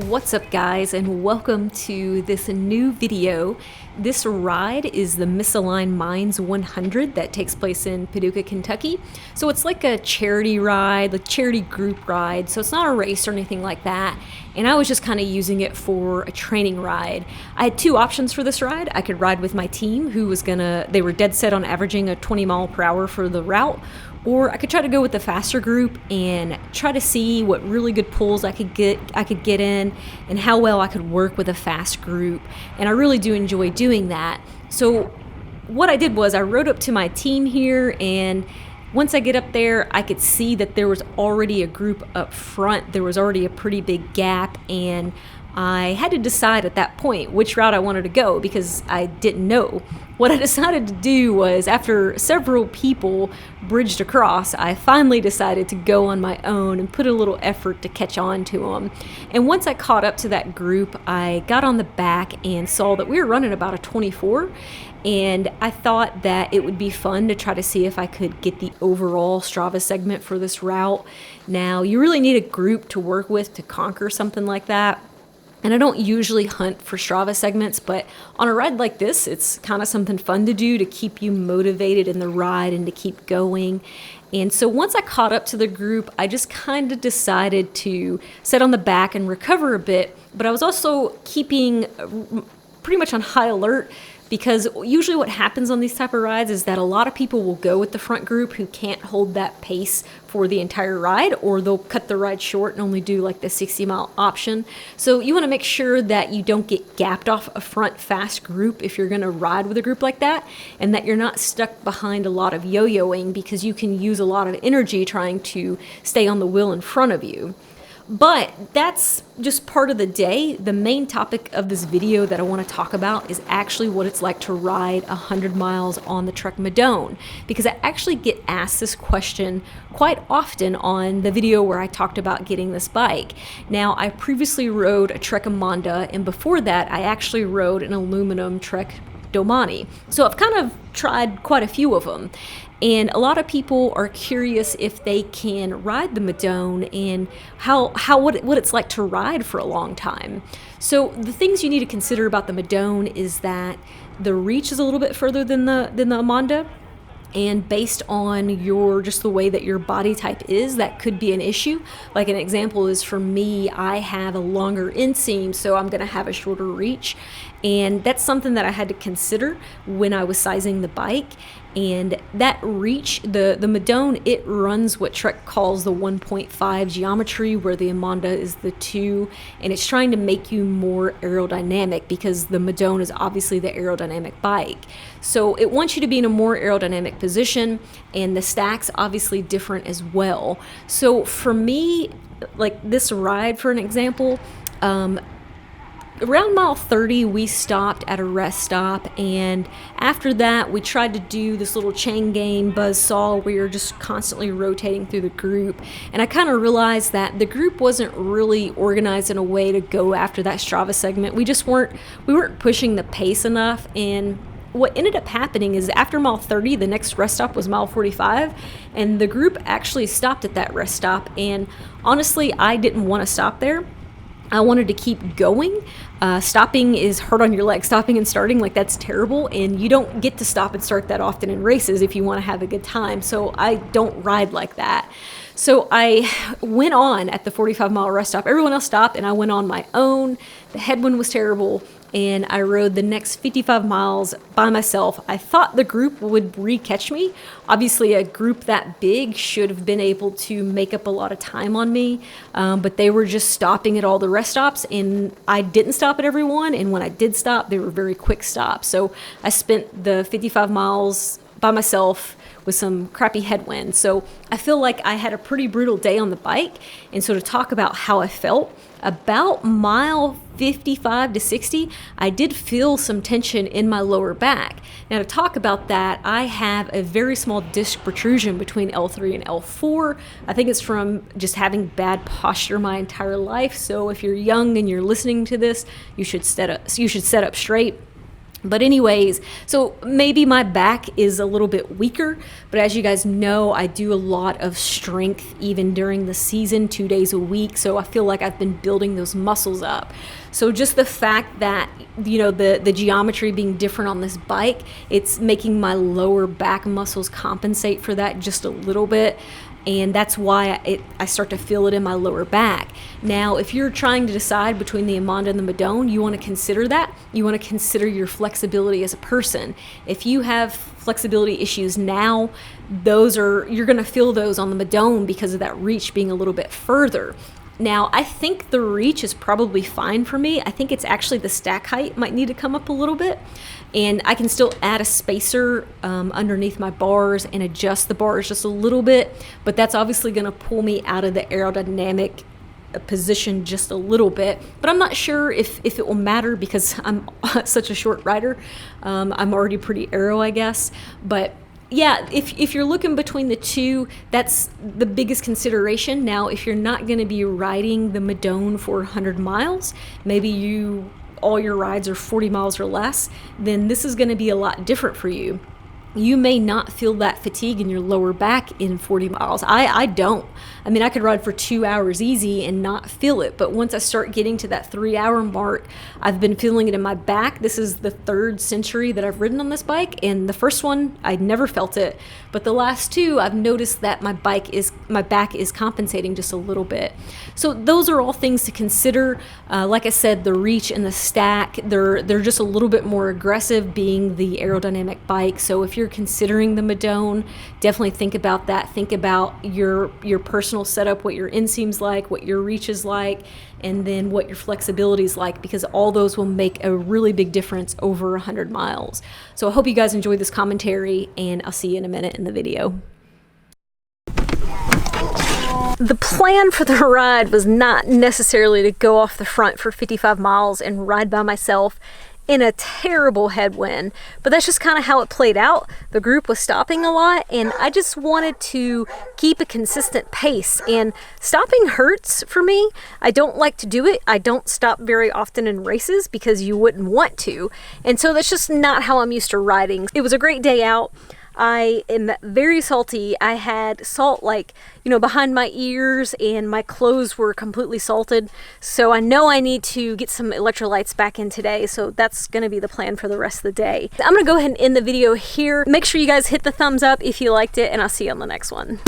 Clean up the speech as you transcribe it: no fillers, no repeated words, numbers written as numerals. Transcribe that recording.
What's up, guys, and welcome to this new video. This ride is the Misaligned Minds 100 that takes place in Paducah, Kentucky. So it's like a charity ride, like charity group ride. So it's not a race or anything like that. And I was just kind of using it for a training ride. I had two options for this ride. I could ride with my team they were dead set on averaging a 20 mile per hour for the route, or I could try to go with the faster group and try to see what really good pulls I could get in and how well I could work with a fast group. And I really do enjoy doing that. So what I did was I rode up to my team here, and once I get up there, I could see that there was already a group up front. There was already a pretty big gap, and I had to decide at that point which route I wanted to go because I didn't know. What I decided to do was, after several people bridged across, I finally decided to go on my own and put a little effort to catch on to them. And once I caught up to that group, I got on the back and saw that we were running about a 24. And I thought that it would be fun to try to see if I could get the overall Strava segment for this route. Now, you really need a group to work with to conquer something like that. And I don't usually hunt for Strava segments, but on a ride like this, it's kind of something fun to do to keep you motivated in the ride and to keep going. And so once I caught up to the group, I just kind of decided to sit on the back and recover a bit. But I was also keeping pretty much on high alert, because usually what happens on these type of rides is that a lot of people will go with the front group who can't hold that pace for the entire ride, or they'll cut the ride short and only do like the 60-mile option. So you want to make sure that you don't get gapped off a front fast group if you're going to ride with a group like that, and that you're not stuck behind a lot of yo-yoing, because you can use a lot of energy trying to stay on the wheel in front of you. But that's just part of the day. The main topic of this video that I want to talk about is actually what it's like to ride 100 miles on the Trek Madone, because I actually get asked this question quite often on the video where I talked about getting this bike. Now, I previously rode a Trek Madone, and before that, I actually rode an aluminum Trek Madone. So I've kind of tried quite a few of them. And a lot of people are curious if they can ride the Madone and what it's like to ride for a long time. So the things you need to consider about the Madone is that the reach is a little bit further than the Amanda. And based on just the way that your body type is, that could be an issue. Like an example is, for me, I have a longer inseam, so I'm going to have a shorter reach. And that's something that I had to consider when I was sizing the bike. And that reach, the Madone, it runs what Trek calls the 1.5 geometry, where the Amanda is the 2, and it's trying to make you more aerodynamic, because the Madone is obviously the aerodynamic bike. So it wants you to be in a more aerodynamic position, and the stack's obviously different as well. So for me, like this ride, for an example, around mile 30, we stopped at a rest stop, and after that, we tried to do this little chain gang buzzsaw where you're just constantly rotating through the group. And I kind of realized that the group wasn't really organized in a way to go after that Strava segment. We weren't pushing the pace enough, and what ended up happening is after mile 30, the next rest stop was mile 45, and the group actually stopped at that rest stop. And honestly, I didn't want to stop there. I wanted to keep going. Stopping is hard on your legs. Stopping and starting, like, that's terrible, and you don't get to stop and start that often in races if you want to have a good time. So I don't ride like that. So I went on at the 45-mile rest stop. Everyone else stopped, and I went on my own. The headwind was terrible, and I rode the next 55 miles by myself. I thought the group would re-catch me. Obviously, a group that big should have been able to make up a lot of time on me, but they were just stopping at all the rest stops, and I didn't stop at every one, and when I did stop, they were very quick stops. So I spent the 55 miles by myself with some crappy headwinds. So I feel like I had a pretty brutal day on the bike. And so to talk about how I felt, about mile 55 to 60, I did feel some tension in my lower back. Now to talk about that, I have a very small disc protrusion between L3 and L4. I think it's from just having bad posture my entire life. So if you're young and you're listening to this, you should set up straight. But anyways, so maybe my back is a little bit weaker, but as you guys know, I do a lot of strength even during the season, 2 days a week. So I feel like I've been building those muscles up. So just the fact that, you know, the geometry being different on this bike, it's making my lower back muscles compensate for that just a little bit. And that's why I start to feel it in my lower back. Now, if you're trying to decide between the Amanda and the Madone, you want to consider that. You want to consider your flexibility as a person. If you have flexibility issues now, you're going to feel those on the Madone because of that reach being a little bit further. Now, I think the reach is probably fine for me. I think it's actually the stack height might need to come up a little bit. And I can still add a spacer underneath my bars and adjust the bars just a little bit. But that's obviously going to pull me out of the aerodynamic position just a little bit. But I'm not sure if it will matter because I'm such a short rider. I'm already pretty aero, I guess. But yeah, if you're looking between the two, that's the biggest consideration. Now, if you're not going to be riding the Madone for 100 miles, maybe all your rides are 40 miles or less, then this is going to be a lot different for you. You may not feel that fatigue in your lower back in 40 miles. I don't. I mean, I could ride for 2 hours easy and not feel it. But once I start getting to that 3-hour mark, I've been feeling it in my back. This is the 3rd century that I've ridden on this bike. And the first one, I never felt it. But the last 2, I've noticed that my back is compensating just a little bit. So those are all things to consider. Like I said, the reach and the stack, they're just a little bit more aggressive being the aerodynamic bike. So if you're considering the Madone, definitely think about that. Think about your personal setup, what your inseam's like, what your reach is like, and then what your flexibility is like, because all those will make a really big difference over 100 miles. So I hope you guys enjoyed this commentary, and I'll see you in a minute in the video. The plan for the ride was not necessarily to go off the front for 55 miles and ride by myself in a terrible headwind, but that's just kind of how it played out. The group was stopping a lot, and I just wanted to keep a consistent pace, and stopping hurts for me. I don't like to do it. I don't stop very often in races because you wouldn't want to, and so that's just not how I'm used to riding. It was a great day out. I am very salty. I had salt behind my ears, and my clothes were completely salted. So I know I need to get some electrolytes back in today. So that's going to be the plan for the rest of the day. I'm going to go ahead and end the video here. Make sure you guys hit the thumbs up if you liked it, and I'll see you on the next one.